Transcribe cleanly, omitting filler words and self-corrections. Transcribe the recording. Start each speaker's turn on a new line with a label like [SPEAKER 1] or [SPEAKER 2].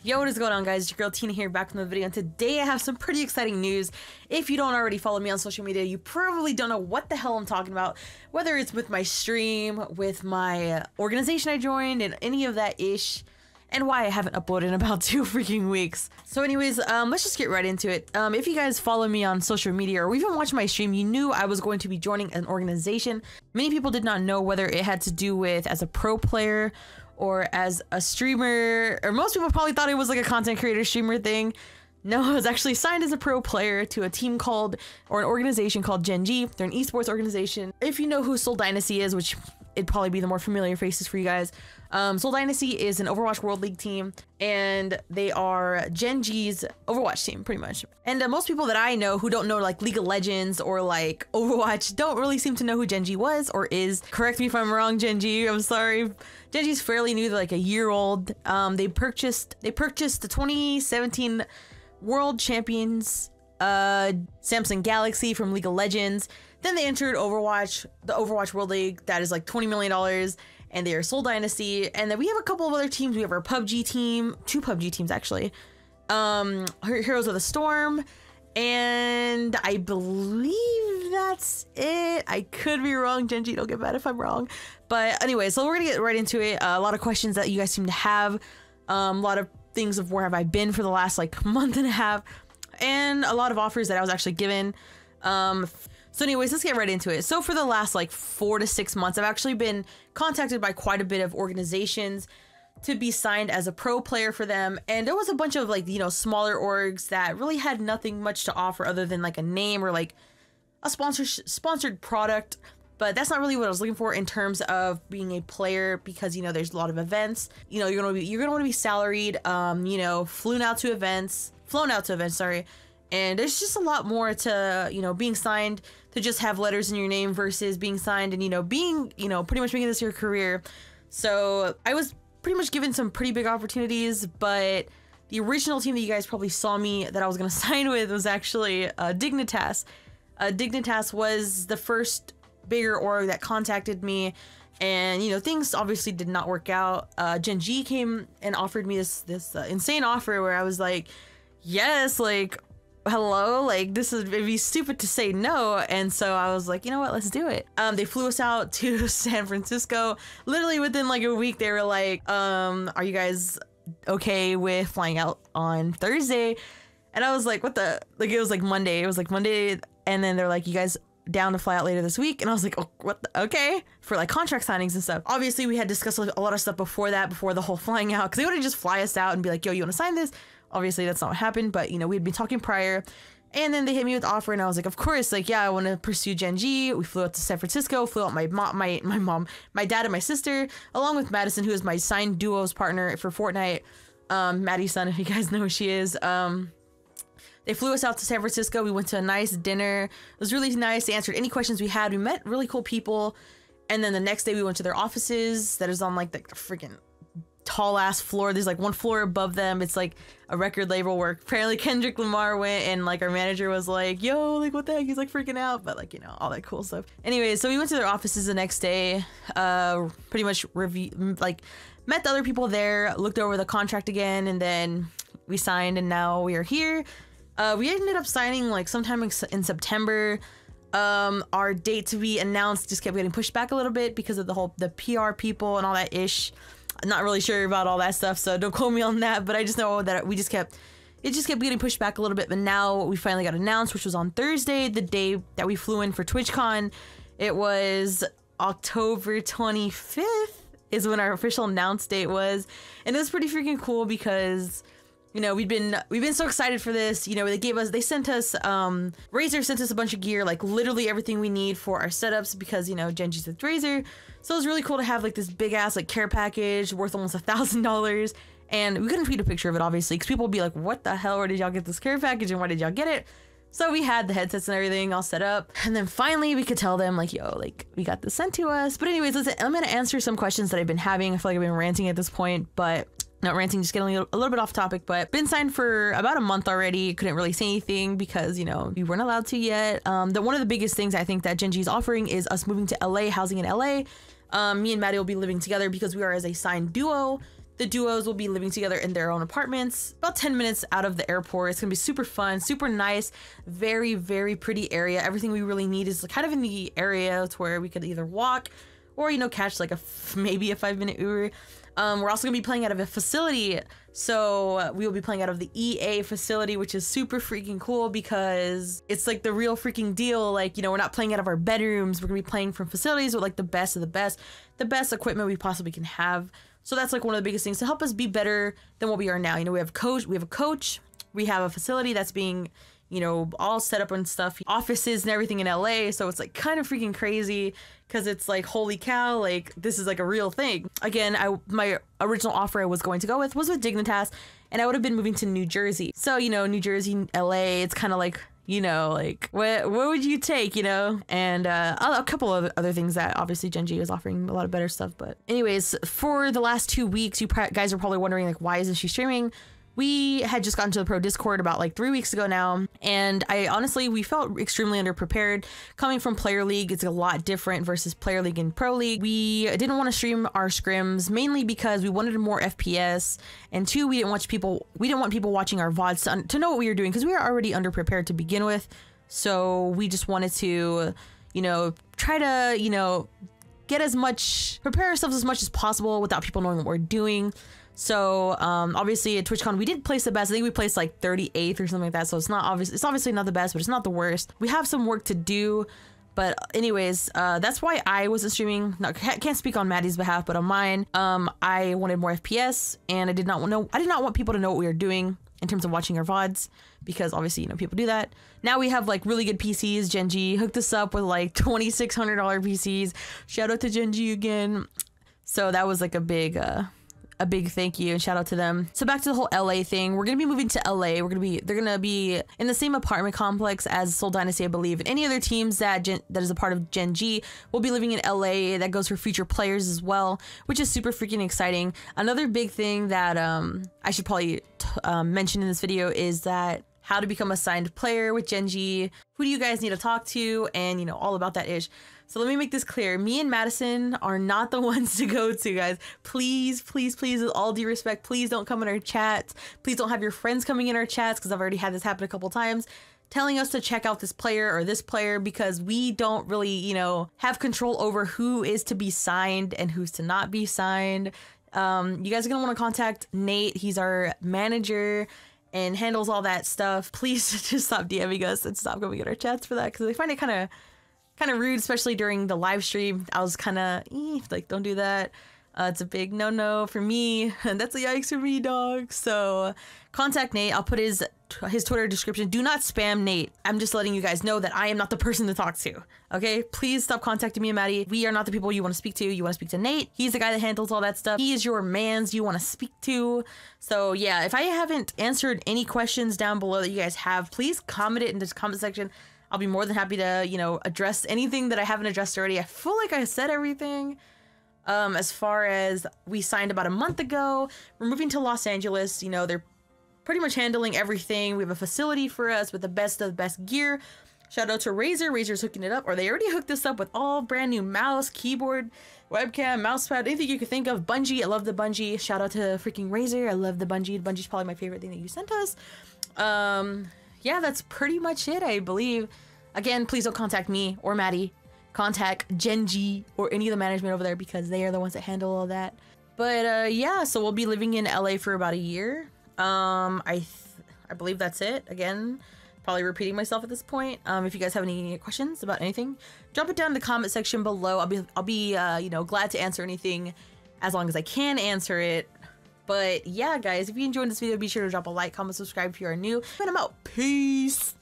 [SPEAKER 1] Yo, what is going on, guys? It's your girl Tina here, back from the video, and today I have some pretty exciting news. If you don't already follow me on social media, you probably don't know what the hell I'm talking about, whether it's with my stream, with my organization I joined, and any of that ish, and why I haven't uploaded in about 2 freaking weeks. So anyways, let's just get right into it. If you guys follow me on social media or even watch my stream, you knew I was going to be joining an organization. Many people did not know whether it had to do with as a pro player or as a streamer, or most people probably thought it was like a content creator streamer thing. No, I was actually signed as a pro player to a team called, or an organization called Gen.G. They're an esports organization. If you know who Seoul Dynasty is, which it'd probably be the more familiar faces for you guys. Seoul Dynasty is an Overwatch World League team, and they are Gen.G's Overwatch team, pretty much. And most people that I know who don't know like League of Legends or like Overwatch don't really seem to know who Gen.G was or is. Correct me if I'm wrong, Gen.G, I'm sorry. Gen.G's fairly new, they're like a year old. They purchased the 2017 World Champions Samsung Galaxy from League of Legends. Then they entered Overwatch, the Overwatch World League, that is like $20 million, and they are Seoul Dynasty. And then we have a couple of other teams. We have our PUBG team, 2 PUBG teams actually. Heroes of the Storm, and I believe that's it. I could be wrong, Gen.G, don't get mad if I'm wrong. But anyway, so we're gonna get right into it. A lot of questions that you guys seem to have, a lot of things of where have I been for the last like month and a half, and a lot of offers that I was actually given. So anyways, let's get right into it. So for the last like 4 to 6 months, I've actually been contacted by quite a bit of organizations to be signed as a pro player for them. And there was a bunch of like, you know, smaller orgs that really had nothing much to offer other than like a name or like a sponsored product. But that's not really what I was looking for in terms of being a player, because, you know, there's a lot of events. You know, you're gonna want to be salaried, you know, flown out to events, sorry. And there's just a lot more to, you know, being signed to just have letters in your name versus being signed and, you know, being, you know, pretty much making this your career. So I was pretty much given some pretty big opportunities, but the original team that you guys probably saw me that I was going to sign with was actually Dignitas. Dignitas was the first bigger org that contacted me, and, you know, things obviously did not work out. Gen.G came and offered me this insane offer where I was like, yes, like, hello, like this it'd be stupid to say no. And so I was like, you know what, let's do it. They flew us out to San Francisco. Literally within like a week, they were like, are you guys okay with flying out on Thursday? And I was like, what the, like, it was like Monday. And then they're like, you guys down to fly out later this week? And I was like, oh, what the, okay, for like contract signings and stuff. Obviously we had discussed a lot of stuff before that, before the whole flying out, because they would have just fly us out and be like, yo, you want to sign this? Obviously that's not what happened, but, you know, we had been talking prior, and then they hit me with the offer, and I was like, of course, like, yeah, I want to pursue Gen.G. We flew out to San Francisco, flew out my mom, my dad, and my sister, along with Madison, who is my signed duos partner for Fortnite, Maddie's son, if you guys know who she is. They flew us out to San Francisco. We went to a nice dinner. It was really nice. They answered any questions we had. We met really cool people, and then the next day we went to their offices that is on like the freaking tall ass floor. There's like one floor above them. It's like a record label where apparently Kendrick Lamar went, and like our manager was like, yo, like what the heck, he's like freaking out, but like, you know, all that cool stuff. Anyways, so we went to their offices the next day, pretty much like met the other people there, looked over the contract again, and then we signed, and now we are here. We ended up signing like sometime in September. Our date to be announced just kept getting pushed back a little bit because of the PR people and all that ish. Not really sure about all that stuff, so don't quote me on that, but I just know that it just kept getting pushed back a little bit. But now we finally got announced, which was on Thursday, the day that we flew in for TwitchCon. It was October 25th is when our official announce date was, and it was pretty freaking cool because, you know, we've been so excited for this. You know, they sent us, Razer sent us a bunch of gear, like literally everything we need for our setups, because, you know, Gen.G's with Razer. So it was really cool to have like this big ass like care package worth almost $1,000. And we couldn't tweet a picture of it, obviously, because people would be like, what the hell, where did y'all get this care package and why did y'all get it? So we had the headsets and everything all set up, and then finally we could tell them like, yo, like we got this sent to us. But anyways, listen, I'm gonna answer some questions that I've been having. I feel like I've been ranting at this point, but not ranting, just getting a little bit off topic. But been signed for about a month already. Couldn't really say anything because, you know, we weren't allowed to yet. One of the biggest things I think that Gen.G is offering is us moving to LA, housing in LA. Me and Maddie will be living together because we are as a signed duo. The duos will be living together in their own apartments, about 10 minutes out of the airport. It's gonna be super fun, super nice, very, very pretty area. Everything we really need is kind of in the area to where we could either walk or, you know, catch like maybe a 5-minute Uber. We're also gonna be playing out of a facility. So we will be playing out of the EA facility, which is super freaking cool because it's like the real freaking deal. Like, you know, we're not playing out of our bedrooms. We're gonna be playing from facilities with like the best of the best equipment we possibly can have. So that's like one of the biggest things to help us be better than what we are now. You know, we have a coach, we have a facility that's being, you know, all set up and stuff, offices and everything in LA. So it's like kind of freaking crazy because it's like, holy cow, like this is like a real thing. Again, my original offer I was going to go with was with Dignitas, and I would have been moving to New Jersey. So, you know, New Jersey, LA, it's kind of like, you know, like what would you take, you know? And a couple of other things that obviously Gen.G is offering a lot of better stuff. But anyways, for the last 2 weeks, you guys are probably wondering like, why isn't she streaming? We had just gotten to the pro Discord about like 3 weeks ago now, and we felt extremely underprepared. Coming from player league, it's a lot different versus player league and pro league. We didn't want to stream our scrims mainly because we wanted more FPS, and 2, we didn't want people watching our VODs to know what we were doing because we were already underprepared to begin with. So we just wanted to, you know, try to, you know, prepare ourselves as much as possible without people knowing what we're doing. So obviously at TwitchCon we did place the best. I think we placed like 38th or something like that. So it's obviously not the best, but it's not the worst. We have some work to do, but anyways, that's why I wasn't streaming. Can't speak on Maddie's behalf, but on mine, I wanted more FPS, and I did not want people to know what we were doing in terms of watching our VODs, because obviously, you know, people do that. Now we have like really good PCs. Gen.G hooked us up with like $2,600 PCs. Shout out to Gen.G again. So that was like a big thank you and shout out to them. So back to the whole LA thing. We're gonna be moving to LA. They're gonna be in the same apartment complex as Soul Dynasty, I believe. And any other teams that is a part of Gen.G will be living in LA. That goes for future players as well, which is super freaking exciting. Another big thing that I should probably mention in this video is that how to become a signed player with Gen.G. Who do you guys need to talk to, and you know, all about that ish. So let me make this clear. Me and Madison are not the ones to go to, guys. Please, please, please, with all due respect, please don't come in our chats. Please don't have your friends coming in our chats, because I've already had this happen a couple times, telling us to check out this player or this player, because we don't really, you know, have control over who is to be signed and who's to not be signed. You guys are going to want to contact Nate. He's our manager and handles all that stuff. Please just stop DMing us and stop coming in our chats for that, because I find it kind of rude, especially during the live stream. I was kind of like, don't do that. It's a big no for me, and that's a yikes for me, dog. So contact Nate. I'll put his Twitter description. Do not spam Nate. I'm just letting you guys know that I am not the person to talk to. Okay, please stop contacting me and Maddie. We are not the people you want to speak to. You want to speak to Nate. He's the guy that handles all that stuff. He is your mans you want to speak to. So yeah, if I haven't answered any questions down below that you guys have, please comment it in the comment section. I'll be more than happy to, you know, address anything that I haven't addressed already. I feel like I said everything. As far as we signed about a month ago, we're moving to Los Angeles. You know, they're pretty much handling everything. We have a facility for us with the best of the best gear. Shout out to Razer. Razer's hooking it up, or they already hooked us up with all brand new mouse, keyboard, webcam, mousepad, anything you could think of. Bungie, I love the Bungie. Shout out to freaking Razer. I love the Bungie. Bungie's probably my favorite thing that you sent us. Yeah, that's pretty much it, I believe. Again, please don't contact me or Maddie. Contact Gen.G or any of the management over there, because they are the ones that handle all that. But yeah, so we'll be living in LA for about a year. I believe that's it. Again, probably repeating myself at this point. If you guys have any questions about anything, drop it down in the comment section below. I'll be you know, glad to answer anything as long as I can answer it. But yeah, guys, if you enjoyed this video, be sure to drop a like, comment, subscribe if you are new. And I'm out. Peace.